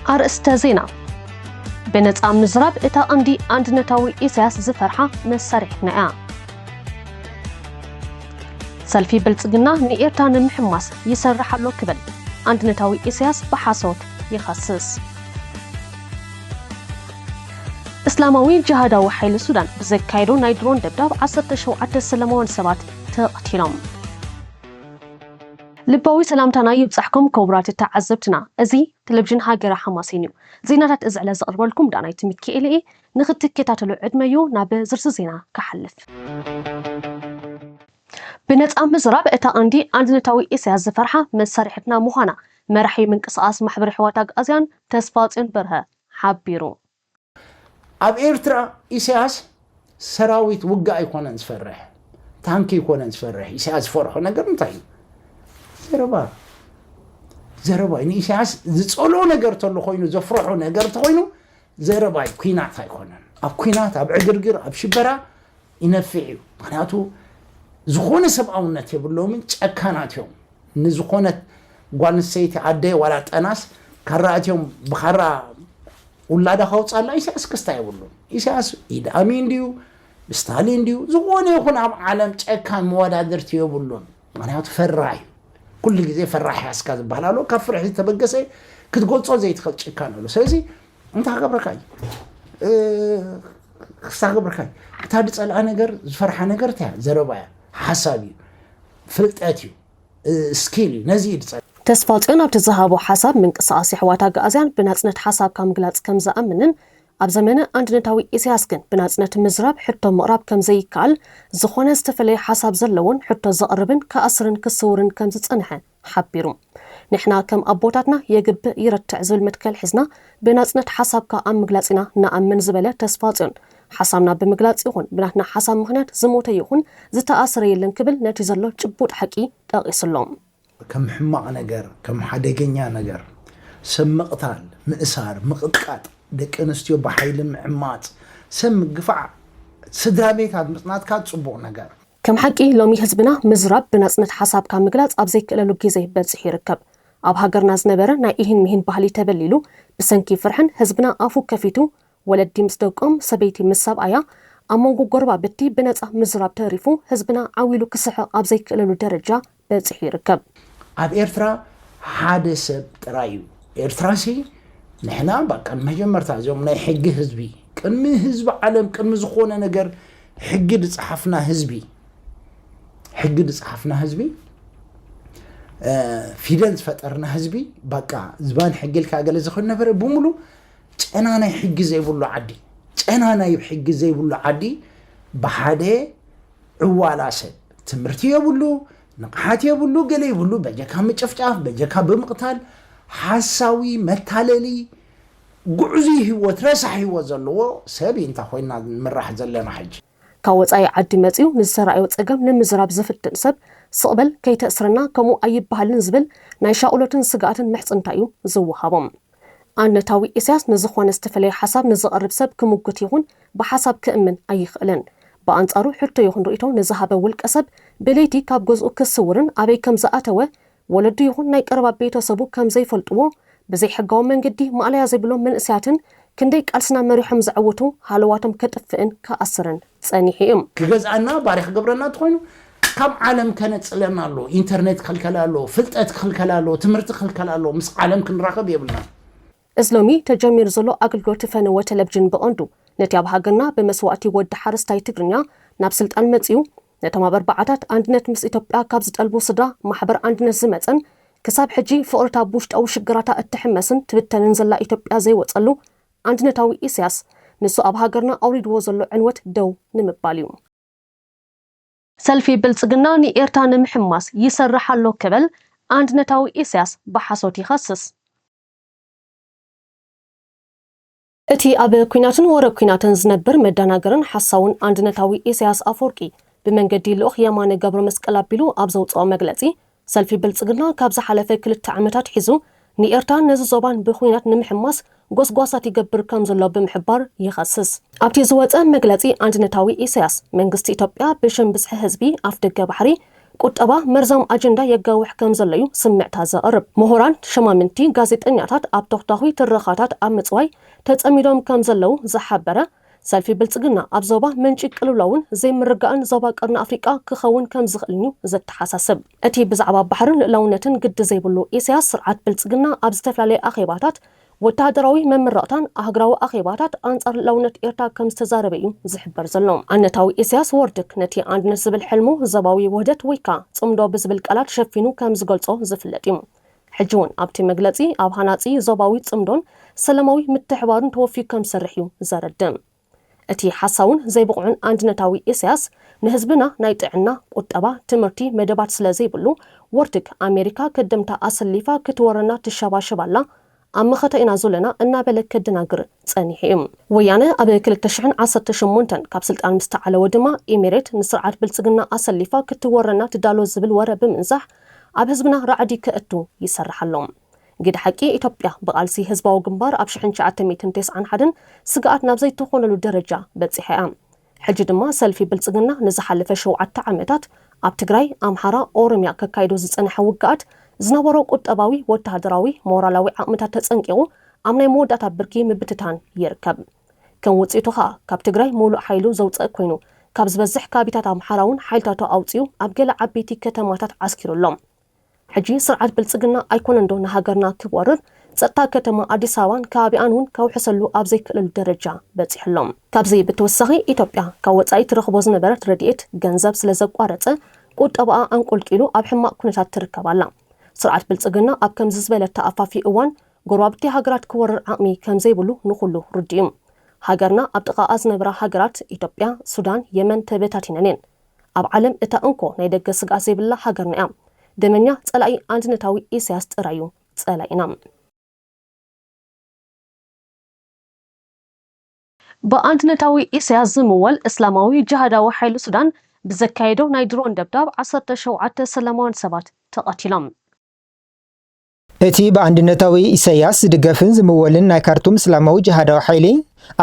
أرستا زينا بنت مزراب إتا أندي أندنتاوي إساس زفرحة مسارحنا سلفي بلتقنا نيرتان محماس يسرح له كبل أندنتاوي إساس بحاسوت يخصص إسلاموي جهاداوي حيل السودان بزكايرو نايدرون دبداب 17 سلمون سبات تقتلهم لباوي سلامتنا يبصحكم كبرات التعذبتنا ازي تلفزيون هاجر حماسينيو زينات ازعل زقربلكم داناي تمكي الي نختكتاتلو عدميو ناب زرس زينا كحلف بنت مزراب اتا اندي اندنتاوي اساس زفرحه مسارحتنا مخانا مرحي من قصاص محبر حواتاق ازيان تسفاصين برها حبيرو اب ايرترا اساس سراويت وقع يكون نسفرح تانكي يكون نسفرح اساس فرحو نقر نتاي زربا إني إساس زتصلو نجار تلو خوينو زفرحو نجار تخوينو زربا كوينات هيكونن أب كوينات أب عقرقر أب شبرا ينفعيو معناتو زخونة سبعونة يبلو من تأكانات يوم نزخونة قوان السيتي عدي ولا تأناس كرات يوم بخرا ولا ده خوص الله إساس كستا يبلو إساس إذا أمين ديو بستالين ديو زخونة يكون عالم تأكان موادادرتي يبلون معناتو فراي كل جزء فرح ياسكاز بحلالو كفرح تبقسي كتقول زي تخل كانوا سيزي انت خبركاي خبركاي تادي تسال انا نجر فرح نجر تاع زربايا حسابي فلطاتيو سكيل نزيد تسفالطنا بتزهابو حساب من قصاصي حواتا غازيان بنصنت حساب كم غلاص كم زامنن ኣብ ዘመነ አንድነታዊ ኢሳያስ ግን ብናጽነት ምዝራብ ሕቶ ምቕራብ ከም ዘይካል ዝኾነ ዝተፈለየ ሓሳብ ዘለውን ሕቶ ዘቕርብን ከኣስርን ክስውርን ከም ዝጸንሐ ሓቢሩ ንሕና ከም ኣቦታትና የግብእ ይረትዕ ዝብል መትከል ሒዝና ብናጽነት ሓሳብካ ኣብ ምግላጽና ንኣምን ዝበለ ተስፋጽዮን ሓሳብና ብምግላጽ ይኹን ብናትና ሓሳብ ምኽንያት ዝሞተ ይኹን ዝተኣስረ የለን ክብል ነቲ ዘሎ ጭቡጥ ሓቂ ጠቒስሎም ከም ሕማቕ ነገር ከም ሓደገኛ ነገር ስምቕታል ምእሳር ምቕጥቃጥ دكنستيو بحيل معمات سم قفع سدرابيتات مصناتكات صبوع نجار كم حقي لومي حزبنا مزراب بنصنت حساب كام مغلاص اب زي كللو غيزي بصح يركب اب هاجرنا زنبره نا يهين مهين بحالي تبليلو بسنكي فرحن حزبنا افو كفيتو ولدي مصدقم سبيتي مساب ايا امونغو غربا بتي بنص مزراب تعرفو حزبنا عويلو كسح اب زي كللو درجه بصح يركب اب ايرترا حادث ترايو ايرتراسي نحنا بقى مجمرتا زوم ناي حق حزبي كن حزب عالم كن زخونه ነገር حق صحفنا حزبي حق صحفنا حزبي فيدل فطرنا حزبي بقى زبان حقل كاغل زخون نفر بمولو ጨና ናይ حق ዘይብሉ ዓዲ ጨና ናይ حق ዘይብሉ ዓዲ بحاده عوالاسه ትምርቲ የብሉ ንቕሓት የብሉ ገለ ይብሉ በጀካ መጨፍጫፍ በጀካ በመቅታል حساوي متاللي قعزي هو ترسحي وزلو سبي انت خوينا مرح زلنا حج كاوصاي عدي مصيو نزرايو صقم نمزراب زفتن سب سقبل كيتأسرنا كمو اي بحالن زبل ناي شاولتن سغاتن محصنتايو زوهابم አንነታዊ ኢሳያስ ንዝኾነ ዝተፈለየ ሓሳብ ንዝቐርብ ሰብ ክምጉት ይኹን ብሓሳብ ክእምን ኣይኽእልን በአንጻሩ ሕቶ ይኹን ርእይቶ ንዝሃበ ውልቀ ሰብ በለይቲ ካብ ገዝኡ ክስውርን ኣበይ ከም ዝኣተወ ወለዱ ይኹን ናይ ቀረባ ቤተሰቡ ከም ዘይፈልጥዎ بزي حقاو من قدي ما عليها زي بلوم من اسياتن كندي قالسنا مريحم زعوتو حالواتم كتفئن كأسرن صانيحيم كغزانا باريخ قبرنا تخوينو كم عالم كانت صلينا له انترنت خلكلالو فلطت خلكلالو تمرت خلكلالو مس عالم كنراقب يبلنا اسلامي تجمير زلو اغلغلوت فن وتلفزيون باوندو نتي اب هاغنا بمسواتي ود حرستاي تግርኛ ናብ ስልጣን መጽዩ ነተማበር ባዓታት አንድነት ምስ ኢትዮጵያ ካብ ዝጠልቡ ስዳ ማሕበር አንድነት ዝመጸን كساب حجي فقرتا بوشت أو شجراتا التحمسن تبتنن زلا إثيوبيا زي وصلوا عندنا تاوي إسياس نسو أبها قرنا أوريد وصلوا عنوة دو نمباليوم سلفي بلصقناني إيرتان محماس يسرح له كبل عندنا تاوي إسياس بحاسوتي خصص اتي أبي كويناتن ورا كويناتن زنبر مداناقرن حساون عندنا تاوي إسياس أفوركي بمنقدي الأخ يماني قبر مسكلا بيلو أبزوت أو مقلتي سلفي بلصقنا كابز حلفه كلت عمتات حيزو نيرتان نز زوبان بخوينات نمحماس غوسغوسات يقبر كم زلو بمحبار يخصص ابتي زوات مغلصي عندنتاوي إسياس منغست إثيوبيا بشن بصح حزبي افدغ بحري ቁጠባ መርዛም አጀንዳ የጋውሕ ከም ዘለዩ ስምዕታ ዘቕርብ ምሁራን ሸማምንቲ ጋዜጠኛታት ኣብ ተኽታኺ ትረኻታት ኣብ ምጽዋይ ተጸሚዶም ከም ዘለው ዝሓበረ ሰልፊ ብልጽግና ኣብ ዞባ መንጪ ቅልውላውን ዘይምርጋእን ዞባ ቀርኒ ኣፍሪቃ ክኸውን ከም ዝኽእልኒ ዘተሓሳስብ እቲ ብዛዕባ ባሕርን ልዕላውነትን ግዲ ዘይብሉ ኢሳያስ ስርዓት ብልጽግና ኣብ ዝተፈላለየ ኣኼባታት ወታደራዊ መምረቕታን ኣህግራዊ ኣኼባታት ኣንጻር ልዕላውነት ኤርትራ ከም ዝተዛረበ እዩ ዝሕበር ዘሎ ኣነታዊ ኢሳያስ ወርድክ ነቲ አንድነት ዝብል ሕልሙ ዞባዊ ውህደት ወይ ከዓ ጽምዶ ብዝብል ቃላት ሸፊኑ ከም ዝገልጾ ዝፍለጥ እዩ ሕጂ እውን ኣብቲ መግለጺ ኣብ ሃናጺ ዞባዊ ጽምዶን ሰላማዊ ምትሕባርን ተወፊዩ ከም ዝሰርሕ እዩ ዘረድም እቲ ሓሳውን ዘይብቕዑን አንድነታዊ ኢሳያስ ንህዝብና ናይ ጥዕና ቁጠባ ትምህርቲ መደባት ስለ ዘይብሉ ወርድክ ኣሜሪካ ከደምታ ኣሰሊፋ ክትወረና ትሸባሸባላ ኣብ መኸተ ኢና ዘለና እናበለ ከደናግር ጸኒሕ እዩ ወያነ ኣብ 2018 ካብ ስልጣን ምስ ተዓለወ ድማ ኤሚሬት ንስርዓት ብልጽግና ኣሰሊፋ ክትወረና ትዳሎ ዝብል ወረ ብምንዛሕ ኣብ ህዝብና ራዕዲ ክእቱ ይሰርሓሎም ግድ ሓቂ ኢትዮጵያ ብቃልሲ ህዝባዊ ግንባር ኣብ 1991 ስጋኣት ናብ ዘይተኾነሉ ደረጃ በፂሓ እያ ሕጂ ድማ ሰልፊ ብልጽግና ንዝሓለፈ 7 ዓመታት ኣብ ትግራይ ኣምሓራ ኦሮሚያ ከካይዶ ዝጸንሐ ውግኣት ዝነበሮ ቁጠባዊ ወታደራዊ ሞራላዊ ዓቕምታት ተጸንቂቑ ኣብ ናይ መወዳእታ ብርኪ ምብትታን ይርከብ ከም ውጽኢቱ ኸኣ ካብ ትግራይ ሙሉእ ሓይሉ ዘውፅእ ኮይኑ ካብ ዝበዝሕ ከባቢታት ኣምሓራ እውን ሓይልታቱ ኣውፅኡ ኣብ ገለ ዓበይቲ ከተማታት ዓስኪሩሎም ሕጂ ስርዓት ብልጽግና ኣይኮነን ዶ ንሃገርና ክወርር ጸጥታ ከተማ ኣዲስ ኣበባን ከባቢኣን እውን ካውሕሰሉ ኣብ ዘይክእለሉ ደረጃ በፂሕሎም ካብዚ ብተወሳኺ ኢትዮጵያ ካብ ወጻኢ ትረኽቦ ዝነበረት ረድኤት ገንዘብ ስለ ዘቋረፀ ቁጠባኣ አንቆልቂሉ ኣብ ሕማቅ ኩነታት ትርከባላ ስርዓት ብልጽግና ኣብ ከምዚ ዝበለ ተኣፋፊ እዋን ጎረባብቲ ሃገራት ክወርር ዓቕሚ ከም ዘይብሉ ንኹሉ ርድዩ ሃገርና ኣብ ጥቓኣ ዝነበራ ሃገራት ኢትዮጵያ ሱዳን የመን ተበታቲነን ኣብ ዓለም እታ እንኮ ናይ ደገ ስጋኣት ዘይብላ ሃገርና እያ ደመኛ ጸላኢ አንድነታዊ ኢሳያስ ጥራዩ ጸላኢና በአንድነታዊ ኢሳያስ ዝምወል እስላማዊ ጅሃዳዊ ሓይሊ ሱዳን ብዘካየደው ናይ ድሮን ደብዳብ 17 ሰላማውያን ሰባት ተቐቲሎም እቲ በአንድነታዊ ኢሳያስ ዝድገፍን ዝምወልን ናይ ካርቱም እስላማዊ ጅሃዳዊ ሓይሊ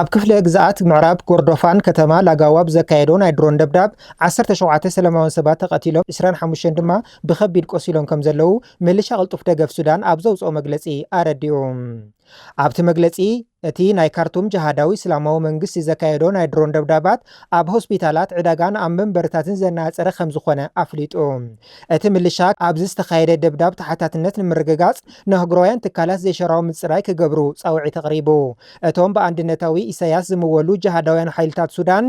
ኣብ ክፍለ ግዛኣት ምዕራብ ኮርዶፋን ከተማ ላጋዋ ብዘካየደው ናይ ድሮን ደብዳብ 17 ሰላማውያን ሰባት ተቐቲሎም 25 ድማ ብከቢድ ቆሲሎም ከም ዘለው ሚሊሻ ቅልጡፍ ደገፍ ሱዳን ኣብ ዘውፅኦ መግለጺ ኣረዲኡ ኣብቲ መግለጺ እቲ ናይ ካርቱም ጅሃዳዊ እስላማዊ መንግስቲ ዘካየደው ናይ ድሮን ደብዳባት ኣብ ሆስፒታላት ዕዳጋን ኣብ መንበርታትን ዘናፀረ ከም ዝኾነ ኣፍሊጡ እቲ ሚሊሻ ኣብዚ ዝተኻየደ ደብዳብ ተሓታትነት ንምርግጋጽ ንህግሮያን ትካላት ዘይሸራዊ ምጽራይ ክገብሩ ጻውዒት ኣቕሪቡ እቶም በአንድነታዊ ኢሳያስ ዝምወሉ ጅሃዳውያን ሓይልታት ሱዳን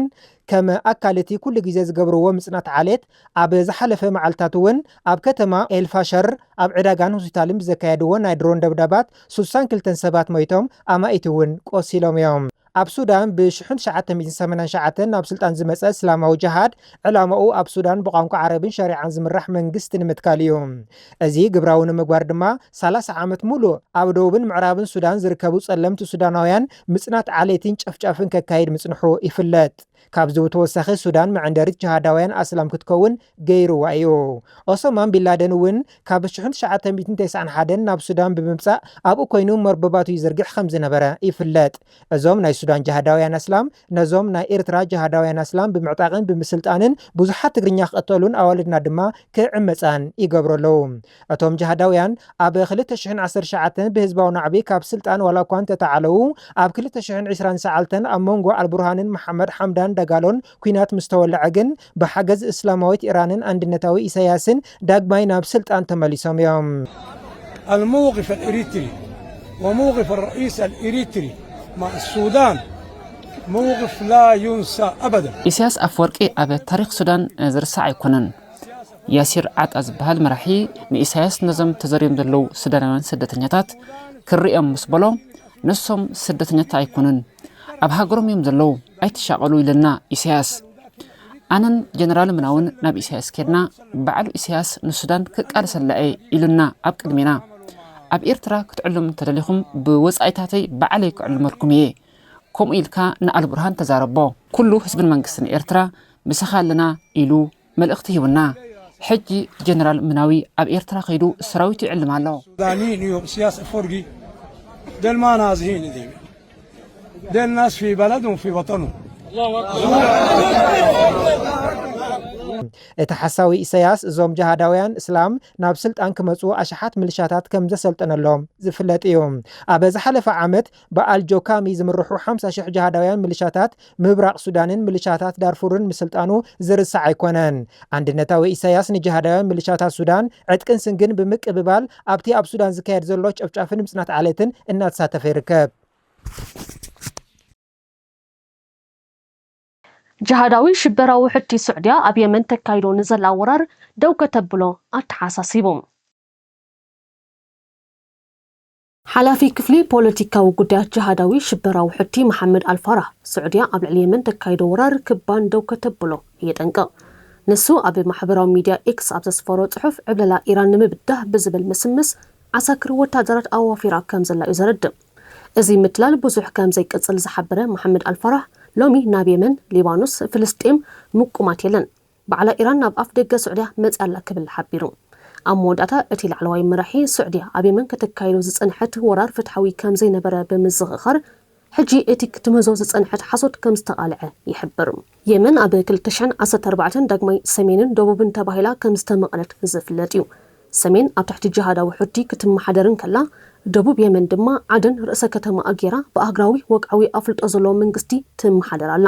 ከም ኣካልቲ ኩሉ ግዜ ዝገብርዎ ምጽናት ዓሌት ኣብ ዝሓለፈ መዓልታት እውን ኣብ ከተማ ኤልፋሸር ኣብ ዕዳጋን ሆስፒታልን ብዘካየድዎ ናይ ድሮን ደብዳባት 62 ሰባት ሞይቶም ኣማኢት እውን ቆሲሎም እዮም ኣብ ሱዳን ብ1989 ናብ ስልጣን ዝመፀ እስላማዊ ጅሃድ ዕላማኡ ኣብ ሱዳን ብቋንቋ ዓረብን ሸሪዓን ዝምራሕ መንግስቲ ንምትካል እዩ እዚ ግብራዊ ንምግባር ድማ 30 ዓመት ሙሉእ ኣብ ደቡብን ምዕራብን ሱዳን ዝርከቡ ጸለምቲ ሱዳናውያን ምጽናት ዓሌትን ጨፍጫፍን ከካይድ ምጽንሑ ይፍለጥ ካብ ዝተወሳኺ ሱዳን መዕንደሪት ጅሃዳውያን ኣስላም ክትከውን ገይሩዋ እዩ ኦሶማን ቢንላደን እውን ካብ 1991 ናብ ሱዳን ብምምጻእ ኣብኡ ኮይኑ መርበባቱ ይዝርግሕ ከም ዝነበረ ይፍለጥ እዞም ናይ ሱዳን ጅሃዳውያን ኣስላም ነዞም ናይ ኤርትራ ጅሃዳውያን ኣስላም ብምዕጣቕን ብምስልጣንን ብዙሓት ትግርኛ ክቀተሉን ኣዋልድና ድማ ክዕመፃን ይገብረለው እቶም ጅሃዳውያን ኣብ 2019 ብህዝባዊ ናዕቢ ካብ ስልጣን ዋላ እኳ እንተተዓለው ኣብ 2029 ኣብ መንጎ አልቡርሃንን መሐመድ ሐምዳን دقالون كوينات مستولى عجن بحجز إسلاموية إيران أندنتاوي إسياسن داقماي ناب سلطان تماليسهم يوم الموقف الإريتري وموقف الرئيس الإريتري مع السودان موقف لا ينسى أبدا إسياس أفوركي أبي تاريخ السودان زرساع يكونن ياسير عاد أزبهال مرحي نإسياس نظم تزريم دلو سودانوان سدتنياتات كالرئيم مسبلو نسهم سدتنياتا يكونن أبها قرم يوم دلو أي تشاقلو لنا إسياس أنا جنرال مناون ناب إسياس كيرنا بعلو إسياس نسودان كالسل لأي إلنا أب كلمينا أب إرترا كتعلم تدليخم بوزعيتاتي بعلي كعلمركميه كم إلكا نقل برهان تزاربو كله حزب المنقسن إرترا بسخال لنا إلو ملأخته ونا حجي جنرال مناوي أب إرترا خيدو سراويتي علم الله سودانيين يوم سياسة فرقي دل ما نازهين دي دل ناس في بلدهم في وطنهم እተሐሳዊ ኢሳያስ ዞም ጀሃዳውያን እስላም ናብ ስልጣን ክመጹ አሽሓት ምልሻታት ከም ዘሰልጠነሎም ዝፍለጥ እዩ ኣብ ዝሓለፈ ዓመት በአልጆካሚ ዝምርሑ 50,000 ጀሃዳውያን ምልሻታት ምብራቅ ሱዳንን ምልሻታት ዳርፉርን ምስልጣኑ ዝርሳዕ ኣይኮነን አንድነታዊ ኢሳያስ ንጀሃዳውያን ምልሻታት ሱዳን ዕጥቅን ስንግን ብምቅብባል ኣብቲ ኣብ ሱዳን ዝካየድ ዘሎ ጨፍጫፍን ምጽናት ዓለትን እናተሳተፈ ይርከብ جهاداوي شبراو حتي سعوديا ኣብ የመን ተካይዶ ንዘላ ወራር ደው ከተብሎ ኣተሓሳሲቦም ሓላፊ ክፍሊ ፖለቲካዊ ጉዳያት ጀሃዳዊ ሽበራዊ ሕቲ መሐመድ አልፋራህ ስዑድያ ኣብ ልዕሊ የመን ተካይዶ ወራር ክባን ደው ከተብሎ የጠንቀቕ ንሱ ኣብ ማሕበራዊ ሚድያ ኤክስ ኣብ ዘስፈሮ ጽሑፍ ዕብለላ ኢራን ንምብዳህ ብዝብል መስምስ ዓሳክር ወታደራት ኣዋፊራ ከም ዘላ እዩ ዘረድም እዚ ምትላል ብዙሕ ከም ዘይቅጽል ዝሓበረ መሐመድ አልፋራህ ሎሚ ናብ የመን ሊባኖስ ፍልስጤም ምቁማት የለን ባዕላ ኢራን ናብ ኣፍ ደገ ስዑድያ መጽኣላ ክብል ሓቢሩ ኣብ መወዳእታ እቲ ላዕለዋይ መራሒ ስዑድያ ኣብ የመን ከተካይዶ ዝጸንሐት ወራር ፍትሓዊ ከም ዘይነበረ ብምዝኽኻር ሕጂ እቲ ክትመዞ ዝጸንሐት ሓሶት ከም ዝተቓልዐ ይሕብር የመን ኣብ 2014 ዳግማይ ሰሜንን ደቡብን ተባሂላ ከም ዝተመቐለት ዝፍለጥ እዩ ሰሜን ኣብ ታሕቲ ጀሃዳዊ ሕቲ ክትመሓደርን ከላ ደቡብ የመን ድማ ዓደን ርእሰ ከተማ ኣጌራ በኣግራዊ ወቅዓዊ ኣፍልጦ ዘለዎ መንግስቲ ትመሓደር ኣላ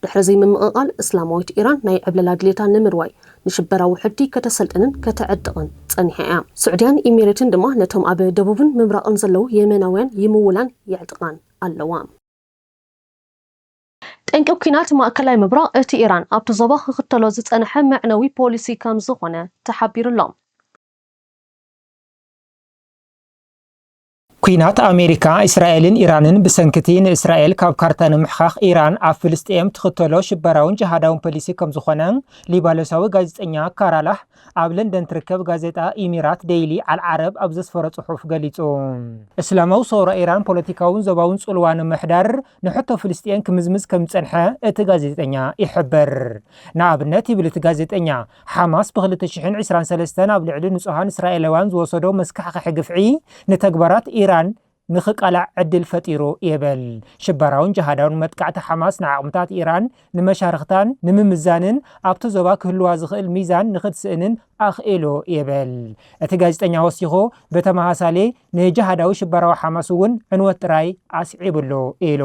ድሕሪ ዘይምምቕቓል እስላማዊት ኢራን ናይ ዕብለላ ድሌታ ንምርዋይ ንሽበራዊ ሕቲ ከተሰልጥንን ከተዕጥቕን ጸኒሓ እያ ስዑድያን ኢሚሬትን ድማ ነቶም ኣብ ደቡብን ምብራቕን ዘለው የመናውያን ይምውላን ይዕጥቓን ኣለዋ ጠንቅብ ኩናት ማእከላይ ምብራቕ እቲ ኢራን ኣብቲ ዞባ ክኽተሎ ዝጸንሐ መዕነዊ ፖሊሲ ከም ዝኾነ ተሓቢሩሎም ኩናት ኣሜሪካ እስራኤልን ኢራንን ብሰንክቲ ንእስራኤል ካብ ካርታ ንምሕኻኽ ኢራን ኣብ ፍልስጤም ትኽተሎ ሽበራውን ጀሃዳውን ፖሊሲ ከም ዝኾነ ሊባኖሳዊ ጋዜጠኛ ካራላህ ኣብ ለንደን ትርከብ ጋዜጣ ኢሚራት ዴይሊ አልዓረብ ኣብ ዘስፈረ ጽሑፍ ገሊጹ እስላማዊ ሶራ ኢራን ፖለቲካውን ዞባውን ጽልዋ ንምሕዳር ንሕቶ ፍልስጤም ክምዝምዝ ከም ዝጸንሐ እቲ ጋዜጠኛ ይሕብር ንኣብነት ይብል እቲ ጋዜጠኛ ሓማስ ብ2023 ኣብ ልዕሊ ንጹሃን እስራኤላውያን ዝወሰዶ መስካሕካሒ ግፍዒ ንተግባራት ኢራን ንኽቃላዕ ዕድል ፈጢሩ ይብል ሽበራውን ጀሃዳውን መጥቃዕቲ ሓማስ ንዓቕምታት ኢራን ንመሻርክታን ንምምዛንን ኣብቲ ዞባ ክህልዋ ዝኽእል ሚዛን ንኽትስእንን ኣኽኢሉ ይብል እቲ ጋዜጠኛ ወሲኹ በተመሃሳሌ ንጀሃዳዊ ሽበራዊ ሓማስ እውን ዕንወት ጥራይ ኣስዒብሉ ኢሉ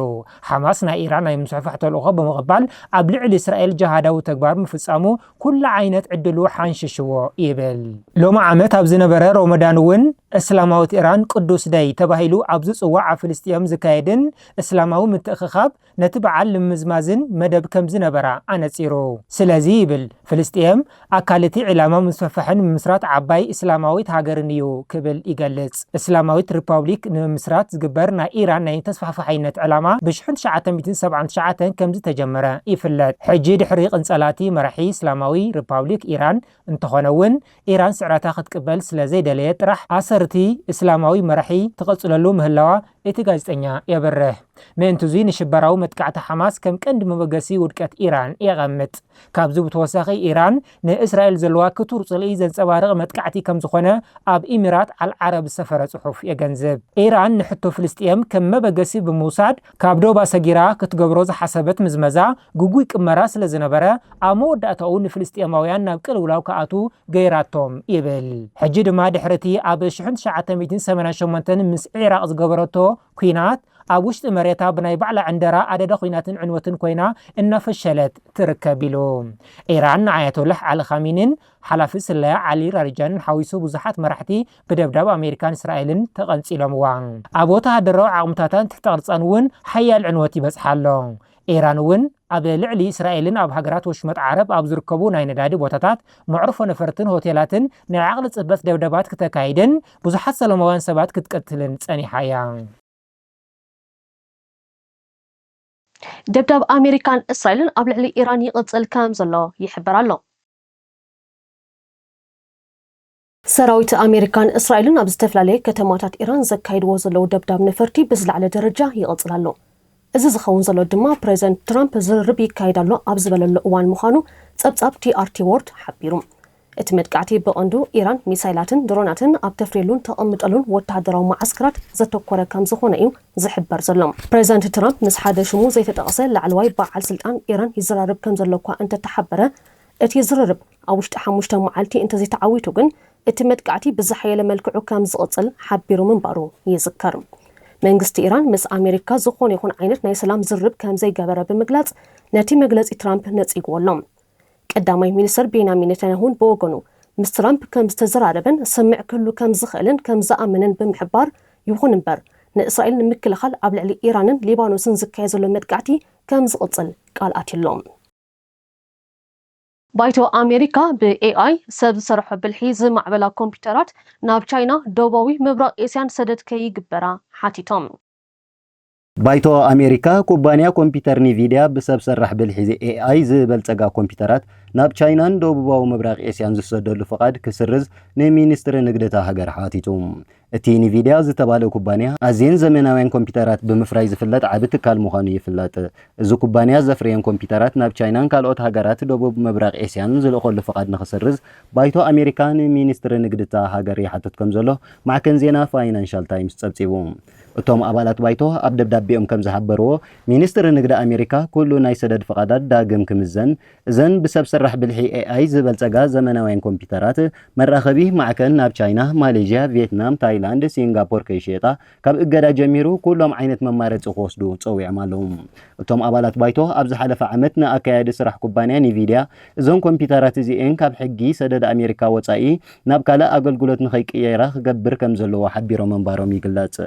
ሓማስ ናይ ኢራን ናይ ምስሕፋሕ ተልእኾ ብምቕባል ኣብ ልዕሊ እስራኤል ጀሃዳዊ ተግባር ምፍጻሙ ኩሉ ዓይነት ዕድሉ ሓንሽሽዎ ይብል ሎሚ ዓመት ኣብ ዝነበረ ሮመዳን እውን እስላማዊት ኢራን ቅዱስ ደይ ተባሂሉ ኣብ ዝጽዋዕ ኣብ ፍልስጤም ዝካየድን እስላማዊ ምትእኽኻብ ነቲ በዓል ንምዝማዝን መደብ ከም ዝነበራ ኣነጺሩ ስለዚ ይብል ፍልስጤም ኣካል እቲ ዕላማ ምስፈሕን ምስራት ዓባይ እስላማዊት ሃገርን እዩ ክብል ይገልጽ እስላማዊት ሪፐብሊክ ንምስራት ዝግበር ናይ ኢራን ናይ ተስፋሕፋሕነት ዕላማ ብ1979 ከም ዝተጀመረ ይፍለጥ ሕጂ ድሕሪ ቅንጸላቲ መራሒ እስላማዊ ሪፐብሊክ ኢራን እንተኾነውን ኢራን ስዕራታ ክትቅበል ስለዘይደለየ ጥራሕ ኣሰርቲ እስላማዊ መራሒ ተቐጽለሉ ምህላዋ እቲ ጋዜጠኛ የበርህ ምእንቲ ዙይ ንሽበራዊ መጥቃዕቲ ሓማስ ከም ቀንዲ መበገሲ ውድቀት ኢራን የቐምጥ ካብዚ ብተወሳኺ ኢራን ንእስራኤል ዘለዋ ክቱር ጽልኢ ዘንጸባርቕ መጥቃዕቲ ከም ዝኾነ ኣብ ኢሚራት አልዓረብ ዝሰፈረ ጽሑፍ የገንዝብ ኢራን ንሕቶ ፍልስጤም ከም መበገሲ ብምውሳድ ካብ ዶባ ሰጊራ ክትገብሮ ዝሓሰበት ምዝመዛ ጉጉይ ቅመራ ስለ ዝነበረ ኣብ መወዳእታኡ ንፍልስጤማውያን ናብ ቅልውላው ከኣቱ ገይራቶም ይብል ሕጂ ድማ ድሕርቲ ኣብ 1988 ምስ ኢራቅ ዝገበረቶ ኩናት ኣብ ውሽጢ መሬታ ብናይ ባዕላ ዕንደራ ኣደዳ ኩናትን ዕንወትን ኮይና እናፈሸለት ትርከብ ኢሉ ኢራን ንኣያቶላህ ዓሊ ኻሜኒን ሓላፊ ስለያ ዓሊ ላሪጃንን ሓዊሱ ብዙሓት መራሕቲ ብደብዳብ ኣሜሪካን እስራኤልን ተቐንጺሎምዋ ኣብ ወተሃደራዊ ዓቕምታታን ትሕቲ ቅርጸን እውን ሓያል ዕንወት ይበጽሓሎ ኢራን እውን ኣብ ልዕሊ እስራኤልን ኣብ ሃገራት ወሽመጥ ዓረብ ኣብ ዝርከቡ ናይ ነዳዲ ቦታታት መዕርፎ ነፈርትን ሆቴላትን ናይ ዓቕሊ ጽበት ደብደባት ከተካይድን ብዙሓት ሰላማውያን ሰባት ክትቀትልን ጸኒሓ እያ ደብዳብ ኣሜሪካን እስራኤልን ኣብ ልዕሊ ኢራን ይቕጽል ከም ዘሎ ይሕብር ኣሎ ሰራዊት ኣሜሪካን እስራኤልን ኣብ ዝተፈላለየ ከተማታት ኢራን ዘካይድዎ ዘለዉ ደብዳብ ነፈርቲ ብዝለዓለ ደረጃ ይቕጽል ኣሎ እዚ ዝኸውን ዘሎ ድማ ፕሬዚደንት ትራምፕ ዝርርብ ይካየድ ኣሎ ኣብ ዝበለሉ እዋን ምዃኑ ጸብጻብ ቲአርቲ ወርድ ሓቢሩ እቲ መጥቃዕቲ ብቐንዱ ኢራን ሚሳይላትን ድሮናትን ኣብ ተፍሪሉን ተቐምጠሉን ወተሃደራዊ ማዓስከራት ዘተኮረ ከም ዝኾነ እዩ ዝሕበር ዘሎ ፕሬዚደንት ትራምፕ ምስ ሓደ ሽሙ ዘይተጠቐሰ ላዕለዋይ በዓል ስልጣን ኢራን ይዘራርብ ከም ዘሎ እኳ እንተተሓበረ اتي زررب اوشت حموشتا معالتي انت زي تعويتو جن اتمتقعتي بزحيله ملكعو كام زقصل حبيرو منبارو يذكر منغست ايران مس امريكا زخون يكون عينت ناي سلام زرب كام زي غبره بمغلاص نتي مغلاص ترامب نصيغولم قدامي مينستر بينيامين نتنياهو بوغونو مس ترامب كم استزراربن سمع كله كم زخلن كم زامنن بمحبار يكون امبر ناسرائيل نمكلخال اب لعلي ايرانن ليبانوسن زكايزلو متقعتي كم زقصل قال اتيلوم بايتو أمريكا ب-AI سب سرح بالحيز معبلا كمبيوترات ناب تشاينا دوبوي مبرق إسيان سدد كي جبرا حاتيتوم بايتو أمريكا كوبانيا كمبيوتر نيفيديا بسب سرح بالحيز AI زبل تقا كمبيوترات ناب تشاينا دوبوي مبرق إسيان زسدد فقاد كسرز نمينستر نقدتا هجر حاتيتوم اتي نيفيديا زتبالو كوبانيا ازين زمناوين كمبيوترات بمفراي زفلت عبت كال مخانو يفلت ازو كوبانيا زفريان كمبيوترات ناب تشاينان كالوت هاجرات دوبوب مبرق اسيان زلقول فقاد نخسرز بايتو امريكان مينستر نقدتا هاجر يحطت كمزلو مع كنزينا فاينانشال تايمز تصبصيبو اتوم ابالات بايتو اب دبدابيهم كم زحبرو مينستر نقد امريكا كله ناي سدد فقادات داغم كمزن اذن بسب سرح بالحي اي زبلصغا زمناوين كمبيوترات مراخبي مع كن ناب تشاينا ماليزيا فيتنام تايلاند سينغابور كيشيتا كاب اجدا جميرو كلهم عينت ممارص خوسدو صويع مالهم اتوم ابالات بايتو ابز حلفه عمتنا اكايد سرح كوبانيا نيفيديا اذن كمبيوترات زيين كاب حجي سدد امريكا وصاي ناب كالا اغلغلوت نخيقيرا غبر كمزلو حبيرو منبارو يقلاص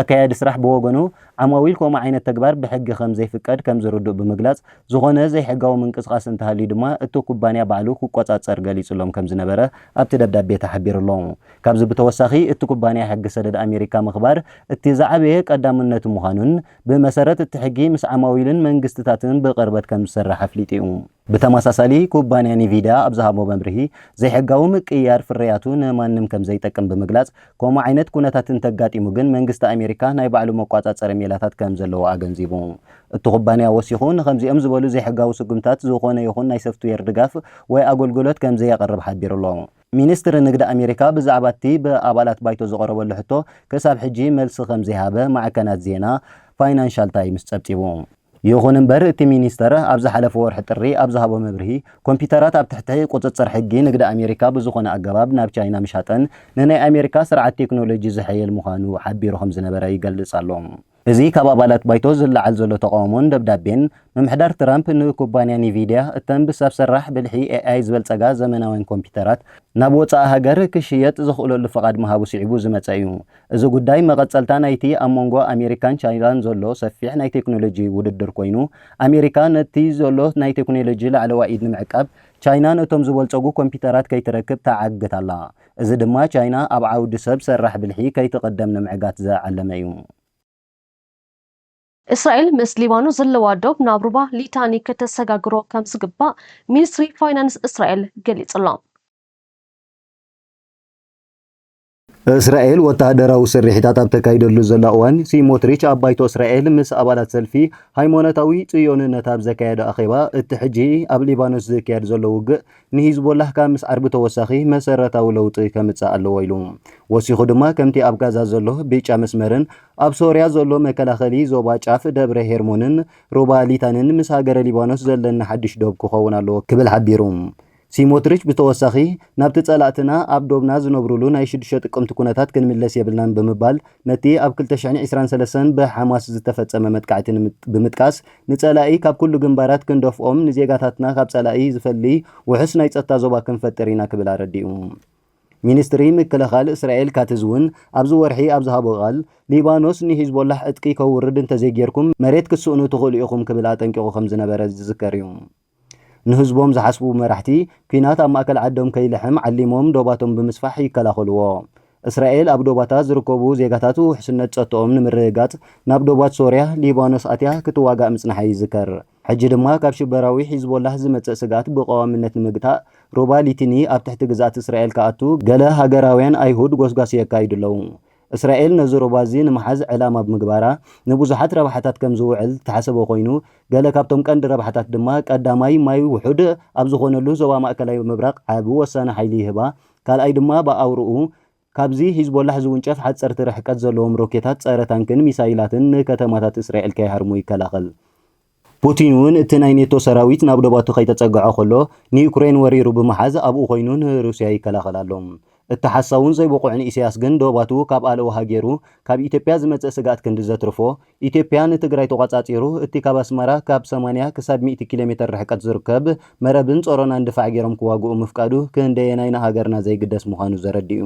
اكايد سرح بوغنو عماويلكم عينت تكبار بحق خمزي فقاد كم زردو بمغلاص زغونه زي حقاو منقسقاس انتهالي دما اتو كوبانيا بعلو كوقصاصر غليصلهم كم زنبره ابت دبدابي تحبيرلهم كابز بتوسخي اتو كوبانيا حق سدد امريكا مخبار اتزعبه قدامنت مخانون بمسرت التحقي مس عماويلن منغستاتن بقربت كم سرح فليطيو بتماساسالي كوبانيا نيفيدا ابزهابو بمبرهي زي حقاو مقيار فرياتو نمانم كم زي تقم بمغلاص كوما عينت كونتاتن تغاطيمو گن منغست امريكا ناي بعلو مقاصاصر ميلاتات كم زلو اغنزيبو اتو كوبانيا وسيخون خمزي ام زبلو زي حقاو سقمتات زخونه يخون ناي سوفتوير دغاف واي اغلغلوت كم زي يقرب حبيرلو مينستر نقد امريكا بزعباتي بابالات بايتو زقربو لحتو كساب حجي ملس خمزي هابه مع كانت زينا فاينانشال تايمز تصبصيبو يخون امبر تي مينستر ابز حلف ورح طري ابز هابو مبرهي كمبيوترات اب تحتي قصصر حقي نقد امريكا بزخونه اغباب ناب تشاينا مشاتن نناي امريكا سرعه تكنولوجي زحيل مخانو حبيرو خمز نبره يغلصالهم ازي كبابالات بايتو زلعل زلو تقامون دبدابين ممحدار ترامب انو كوبانيا نيفيديا اتن بساب سرح بالحي اي زبلصغا زمناوين كمبيوترات ናብ ወፃኢ ሃገር ክሽየጥ ዝኽእለሉ ፍቃድ መሃቡ ሲዒቡ ዝመፀ እዩ እዚ ጉዳይ መቐፀልታ ናይቲ ኣብ መንጎ ኣሜሪካን ቻይናን ዘሎ ሰፊሕ ናይ ቴክኖሎጂ ውድድር ኮይኑ ኣሜሪካ ነቲ ዘሎ ናይ ቴክኖሎጂ ላዕለዋይ ኢድ ንምዕቃብ ቻይና ነቶም ዝበልፀጉ ኮምፒውተራት ከይትረክብ ተዓግት ኣላ እዚ ድማ ቻይና ኣብ ዓውዲ ሰብ ሰራሕ ብልሒ ከይትቀደም ንምዕጋት ዝዓለመ እዩ እስራኤል ምስ ሊባኖስ ዘለዋ ዶብ ናብ ሩባ ሊታኒ ከተሰጋግሮ ከም ዝግባእ ሚኒስትሪ ፋይናንስ እስራኤል ገሊጹሎም እስራኤል ወታደራዊ ስርሒታት ኣብ ተካይደሉ ዘላ እዋን ሲሞትሪች ኣብ ባይቶ እስራኤል ምስ ኣባላት ሰልፊ ሃይማኖታዊ ጽዮንነት ኣብ ዘካየደ ኣኼባ እቲ ሕጂ ኣብ ሊባኖስ ዝካየድ ዘሎ ውግእ ንሂዝቦላህ ካብ ምስ ዓርቢ ተወሳኺ መሰረታዊ ለውጢ ከምጽእ ኣለዎ ኢሉ ወሲኹ ድማ ከምቲ ኣብ ጋዛ ዘሎ ብጫ መስመርን ኣብ ሶርያ ዘሎ መከላኸሊ ዞባ ጫፍ ደብረ ሄርሞንን ሩባ ሊታንን ምስ ሃገረ ሊባኖስ ዘለና ሓድሽ ዶብ ክኸውን ኣለዎ ክብል ሓቢሩ ሲሞትሪች ብተወሳኺ ናብቲ ጸላእትና ኣብ ዶብና ዝነብሩሉ ናይ 6 ጥቅምቲ ኩነታት ክንምለስ የብልናን ብምባል ነቲ ኣብ 2023 ብሓማስ ዝተፈጸመ መጥቃዕቲ ብምጥቃስ ንጸላኢ ካብ ኩሉ ግንባራት ክንደፍኦም ንዜጋታትና ካብ ጸላኢ ዝፈሊ ውሕስ ናይ ጸጥታ ዞባ ክንፈጥር ኢና ክብል ኣረዲኡ ሚኒስትሪ ምክልኻል እስራኤል ካትዝውን ኣብዚ ወርሒ ኣብ ዝሃቦ ቃል ሊባኖስ ንሂዝቦላህ ዕጥቂ ከውርድ እንተዘይጌርኩም መሬት ክስእኑ ትኽእሉ ኢኹም ክብል ኣጠንቂቑ ከም ዝነበረ ዝዝከር እዩ ንህዝቦም ዝሓስቡ መራሕቲ ኩናት ኣብ ማእከል ዓዶም ከይልሕም ዓሊሞም ዶባቶም ብምስፋሕ ይከላኸልዎ እስራኤል ኣብ ዶባታት ዝርከቡ ዜጋታት ውሕስነት ጸጥኦም ንምርግጋጽ ናብ ዶባት ሶርያ ሊባኖስ ኣትያ ክትዋጋእ ምጽናሓ ይዝከር ሕጂ ድማ ካብ ሽበራዊ ሂዝቦላህ ዝመጽእ ስጋት ብቀዋምነት ንምግታእ ሩባ ሊትኒ ኣብ ትሕቲ ግዛት እስራኤል ከኣቱ ገለ ሃገራውያን ኣይሁድ ጎስጓስ የካይድለው እስራኤል ነዝሮባዚ ንምሓዝ ዕላማ ብምግባራ ንብዙሓት ረባሕታት ከም ዝውዕል ተሓሰበ ኮይኑ ገለ ካብቶም ቀንዲ ረባሕታት ድማ ቀዳማይ ማይ ውሑድ ኣብ ዝኾነሉ ዞባ ማእከላዊ ምብራቕ ዓቢ ወሳነ ሓይሊ ይህባ ካልኣይ ድማ ብኣውርኡ ካብዚ ሂዝቦላህ ዝውንጨፍ ሓፀርቲ ርሕቀት ዘለዎም ሮኬታት ጸረ ታንክን ሚሳይላትን ንከተማታት እስራኤል ከይሃርሙ ይከላኸል ፑቲን እውን እቲ ናይ ኔቶ ሰራዊት ናብ ደባቱ ከይተጸግዖ ከሎ ንዩክሬን ወሪሩ ብምሓዝ ኣብኡ ኮይኑ ንሩስያ ይከላኸል ኣሎ። እቲ ሓሳቡን ዘይበቁዕን ኢሳያስ ግን ደባቱ ካብ ኣለዎ ሃገሩ ካብ ኢትዮጵያ ዝመጽእ ስጋት ክንዲ ዘትርፎ ኢትዮጵያ ንትግራይ ተቆጻጺሩ እቲ ካብ ኣስመራ ካብ 80 ክሳብ 100 ኪሎ ሜትር ርሕቀት ዝርከብ መረብን ጾሮና እንድፋዕ ገይሮም ክዋግኡ ምፍቃዱ ክንደየናይ ንሃገርና ዘይግደስ ምዃኑ ዘረዲኡ።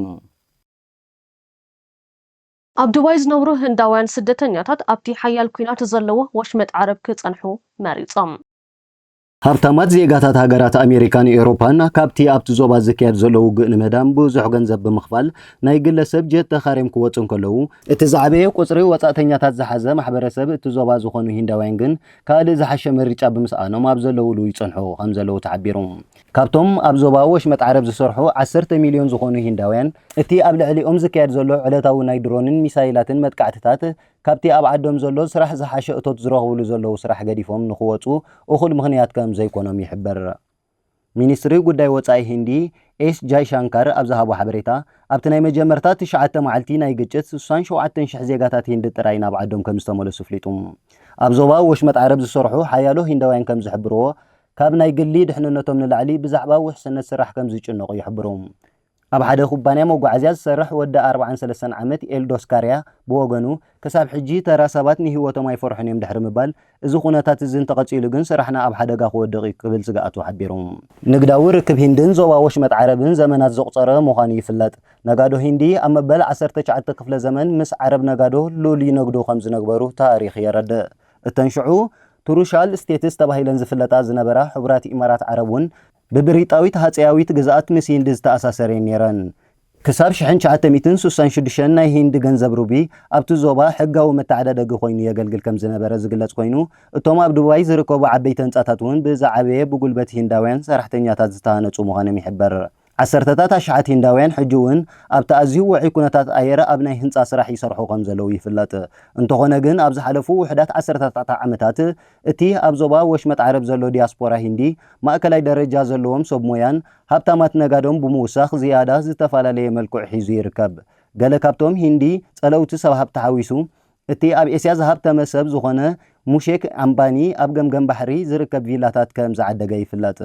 ኣብ ዱባይ ዝነብሩ ህንዳውያን ስደተኛታት ኣብቲ ሓያል ኩናት ዘለዎ ወሽመጥ ዓረብ ክጸንሑ መሪጾም። ሃብታማት ዜጋታት ሃገራት ኣሜሪካን ኤውሮፓን ካብቲ ኣብቲ ዞባ ዝካየድ ዘሎ ውግእ ንመዳም ብዙሕ ገንዘብ ብምኽፋል ናይ ግለሰብ ጀት ተኻሪም ክወፁ እንከለዉ እቲ ዝዓበየ ቁፅሪ ወጻእተኛታት ዝሓዘ ማሕበረሰብ እቲ ዞባ ዝኾኑ ሂንዳውያን ግን ካልእ ዝሓሸ ምርጫ ብምስኣኖም ኣብ ዘለውሉ ይጸንሑ ከም ዘለዉ ተሓቢሩ። ካብቶም ኣብ ዞባ ወሽመጥ ዓረብ ዝሰርሑ 10 ሚልዮን ዝኾኑ ሂንዳውያን እቲ ኣብ ልዕሊኦም ዝካየድ ዘሎ ዕለታዊ ናይ ድሮንን ሚሳይላትን መጥቃዕትታት ካብቲ ኣብ ዓዶም ዘሎ ስራሕ ዝሓሸ እቶት ዝረኽብሉ ዘለዉ ስራሕ ገዲፎም ንኽወፁ እኹል ምኽንያት ከም ዘይኮኖም ይሕበር። ሚኒስትሪ ጉዳይ ወጻኢ ሂንዲ ኤስ ጃይሻንካር ኣብ ዝሃቦ ሓበሬታ ኣብቲ ናይ መጀመርታ 9 መዓልቲ ናይ ግጭት 67,000 ዜጋታት ሂንዲ ጥራይ ናብ ዓዶም ከም ዝተመለሱ ፍሊጡ። ኣብ ዞባ ወሽመጥ ዓረብ ዝሰርሑ ሓያሎ ሂንዳውያን ከም ዝሕብርዎ ካብ ናይ ግሊ ድሕንነቶም ንላዕሊ ብዛዕባ ውሕስነት ስራሕ ከም ዝጭነቑ ይሕብሩ። ኣብ ሓደ ኩባንያ መጓዓዝያ ዝሰርሕ ወዲ 43 ዓመት ኤልዶስ ካርያ ብወገኑ ክሳብ ሕጂ ተራ ሰባት ንህይወቶም ኣይፈርሑን እዮም ድሕሪ ምባል እዚ ኩነታት እዚ እንተቐፂሉ ግን ስራሕና ኣብ ሓደጋ ክወድቕ ክብል ስጋኣቱ ሓቢሩ። ንግዳዊ ርክብ ሂንድን ዞባ ወሽመጥ ዓረብን ዘመናት ዘቑፀረ ምዃኑ ይፍለጥ። ነጋዶ ሂንዲ ኣብ መበል 19 ክፍለ ዘመን ምስ ዓረብ ነጋዶ ሉል ይነግዱ ከም ዝነበሩ ታሪኽ የረድእ። እተን ሽዑ ቱሩሻል ስቴትስ ተባሂለን ዝፍለጣ ዝነበራ ሕቡራት ኢማራት ዓረብ እውን ብብሪጣዊት ሃፀያዊት ግዝኣት ምስ ሂንዲ ዝተኣሳሰረን ነይረን። ክሳብ 1966 ናይ ሂንዲ ገንዘብ ሩቢ ኣብቲ ዞባ ሕጋዊ መተዓዳደጊ ኮይኑ የገልግል ከም ዝነበረ ዝግለጽ ኮይኑ እቶም ኣብ ዱባይ ዝርከቡ ዓበይቲ ህንጻታት እውን ብዛዕበየ ብጉልበት ሂንዳውያን ሰራሕተኛታት ዝተሃነጹ ምዃኖም ይሕበር። ዓሰርተታት ኣሽሓት ሂንዳውያን ሕጂ እውን ኣብቲ ኣዝዩ ውዑይ ኩነታት ኣየር ኣብ ናይ ህንፃ ስራሕ ይሰርሑ ከም ዘለዉ ይፍለጥ። እንተኾነ ግን ኣብ ዝሓለፉ ውሕዳት ዓሰርተታት ዓመታት እቲ ኣብ ዞባ ወሽመጥ ዓረብ ዘሎ ዲያስፖራ ሂንዲ ማእከላይ ደረጃ ዘለዎም ሰብ ሞያን ሃብታማት ነጋዶም ብምውሳኽ ዝያዳ ዝተፈላለየ መልክዕ ሒዙ ይርከብ። ገለ ካብቶም ሂንዲ ጸለውቲ ሰብ ሃብቲ ሓዊሱ እቲ ኣብ ኤስያ ዝሃብተመ ሰብ ዝኾነ ሙሼክ ኣምባኒ ኣብ ገምገም ባሕሪ ዝርከብ ቪላታት ከም ዝዓደገ ይፍለጥ።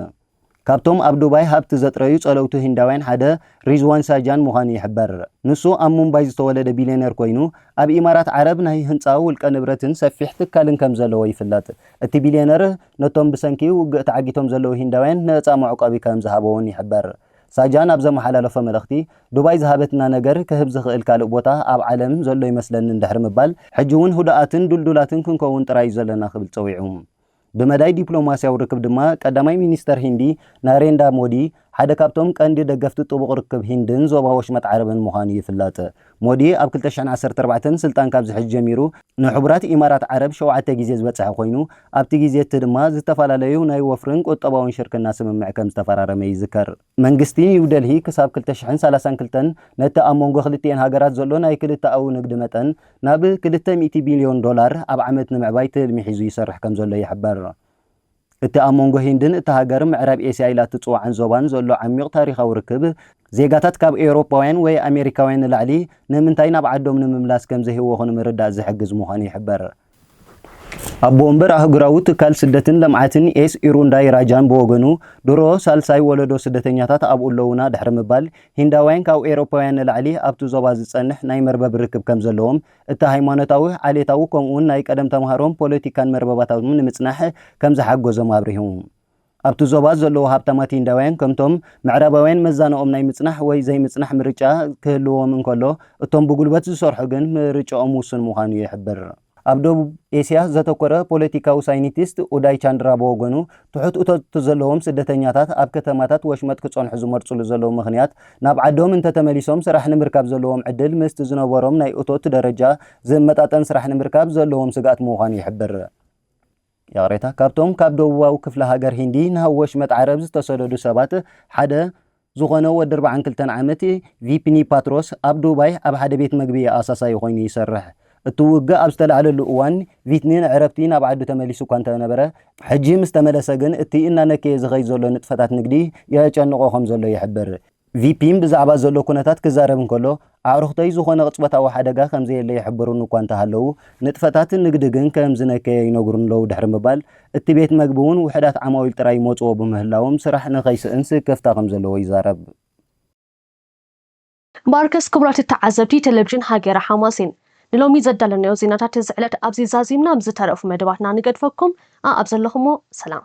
ካብቶም ኣብ ዱባይ ሃብቲ ዘጥረዩ ጸለውቲ ሂንዳውያን ሓደ ሪዝዋን ሳጃን ምዃኑ ይሕበር። ንሱ ኣብ ሙምባይ ዝተወለደ ቢልዮነር ኮይኑ ኣብ ኢማራት ዓረብ ናይ ህንፃ ውልቀ ንብረትን ሰፊሕ ትካልን ከም ዘለዎ ይፍለጥ። እቲ ቢልዮነር ነቶም ብሰንኪ ውግእ ተዓጊቶም ዘለዉ ሂንዳውያን ነፃ መዕቆቢ ከም ዝሃበውን ይሕበር። ሳጃን ኣብ ዘመሓላለፈ መልእኽቲ ዱባይ ዝሃበትና ነገር ክህብ ዝኽእል ካልእ ቦታ ኣብ ዓለም ዘሎ ይመስለኒ እንድሕር ምባል ሕጂ እውን ህዱኣትን ዱልዱላትን ክንከውን ጥራይ ዘለና ክብል ፀዊዑ። ብመዳይ ዲፕሎማስያዊ ርክብ ድማ ቀዳማይ ሚኒስተር ሂንዲ ናሬንዳ ሞዲ ሓደ ካብቶም ቀንዲ ደገፍቲ ጥቡቕ ርክብ ሂንድን ዞባ ወሽመጥ ዓረብን ምዃኑ ይፍለጥ። ሞዲ ኣብ 2014 ስልጣን ካብ ዝሕጅ ጀሚሩ ንሕቡራት ኢማራት ዓረብ 7 ግዜ ዝበፅሐ ኮይኑ ኣብቲ ግዜ እቲ ድማ ዝተፈላለዩ ናይ ወፍርን ቁጠባውን ሽርክና ስምምዕ ከም ዝተፈራረመ ይዝከር። መንግስቲ ኒው ደልሂ ክሳብ 2032 ነቲ ኣብ መንጎ ክልቲአን ሃገራት ዘሎ ናይ ክልተኣዊ ንግዲ መጠን ናብ $200 ቢልዮን ኣብ ዓመት ንምዕባይ ትልሚ ሒዙ ይሰርሕ ከም ዘሎ ይሕበር። እቲ ኣብ መንጎ ሂንድን እቲ ሃገር ምዕራብ ኤስያ ኢላ ትፅዋዕን ዞባን ዘሎ ዓሚቕ ታሪኻዊ ርክብ ዜጋታት ካብ ኤውሮፓውያን ወይ ኣሜሪካውያን ንላዕሊ ንምንታይ ናብ ዓዶም ንምምላስ ከም ዘህይወ ንምርዳእ ዝሕግዝ ምዃኑ ይሕበር። ኣቦ ወንበር ኣህጉራዊ ትካል ስደትን ልምዓትን ኤስ ኢሩንዳይ ራጃን ብወገኑ ድሮ ሳልሳይ ወለዶ ስደተኛታት ኣብኡ ኣለውና ድሕሪ ምባል ሂንዳውያን ካብ ኤውሮፓውያን ንላዕሊ ኣብቲ ዞባ ዝጸንሕ ናይ መርበብ ርክብ ከም ዘለዎም እቲ ሃይማኖታዊ ዓሌታዊ ከምኡውን ናይ ቀደም ተምሃሮም ፖለቲካን መርበባታውን ንምጽናሕ ከም ዝሓገዞም ኣብሪሁ። ኣብቲ ዞባ ዘለዉ ሃብታማት ሂንዳውያን ከምቶም ምዕራባውያን መዛነኦም ናይ ምጽናሕ ወይ ዘይምጽናሕ ምርጫ ክህልዎም እንከሎ እቶም ብጉልበት ዝሰርሑ ግን ምርጫኦም ውሱን ምዃኑ ይሕብር። ኣብ ደቡብ ኤስያ ዘተኮረ ፖለቲካዊ ሳይንቲስት ኡዳይ ቻንድራ ብወገኑ ትሑት እቶት ዘለዎም ስደተኛታት ኣብ ከተማታት ወሽመጥ ክጸንሑ ዝመርጽሉ ዘለዉ ምኽንያት ናብ ዓዶም እንተተመሊሶም ስራሕ ንምርካብ ዘለዎም ዕድል ምስቲ ዝነበሮም ናይ እቶት ደረጃ ዝመጣጠን ስራሕ ንምርካብ ዘለዎም ስጋኣት ምዃኑ ይሕብር። ያሬታ ካብቶም ካብ ደቡባዊ ክፍለ ሃገር ሂንዲ ናብ ወሽመጥ ዓረብ ዝተሰደዱ ሰባት ሓደ ዝኾነ ወዲ 42 ዓመት ቪፕኒ ፓትሮስ ኣብ ዱባይ ኣብ ሓደ ቤት መግቢ ኣሳሳይ ኮይኑ ይሰርሕ። እቲ ውግእ ኣብ ዝተላዕለሉ እዋን ቪትኒን ዕረፍቲ ናብ ዓዱ ተመሊሱ እኳ እንተነበረ ሕጂ ምስ ተመለሰ ግን እቲ እናነከየ ዝኸይድ ዘሎ ንጥፈታት ንግዲ የጨንቆ ከም ዘሎ ይሕብር። ቪፒም ብዛዕባ ዘሎ ኩነታት ክዛረብ እንከሎ ኣዕሩኽተይ ዝኾነ ቅፅበታዊ ሓደጋ ከም ዘየለ ይሕብሩን እኳ እንተሃለዉ ንጥፈታት ንግዲ ግን ከም ዝነከየ ይነግሩን ኣለዉ ድሕሪ ምባል እቲ ቤት መግቢ እውን ውሕዳት ዓማዊል ጥራይ መፅዎ ብምህላዎም ስራሕ ንኸይስእን ስከፍታ ከም ዘለዎ ይዛረብ። ባርከስ ክቡራት ተዓዘብቲ ቴሌቪዥን ሃገረ ሓማሲን ንሎሚ ዘዳለናዮ ዜናታት ዝዕለት ኣብዚ ዛዚምና ብዝተረፉ መደባትና ንገድፈኩም ኣብ ዘለኹሞ ሰላም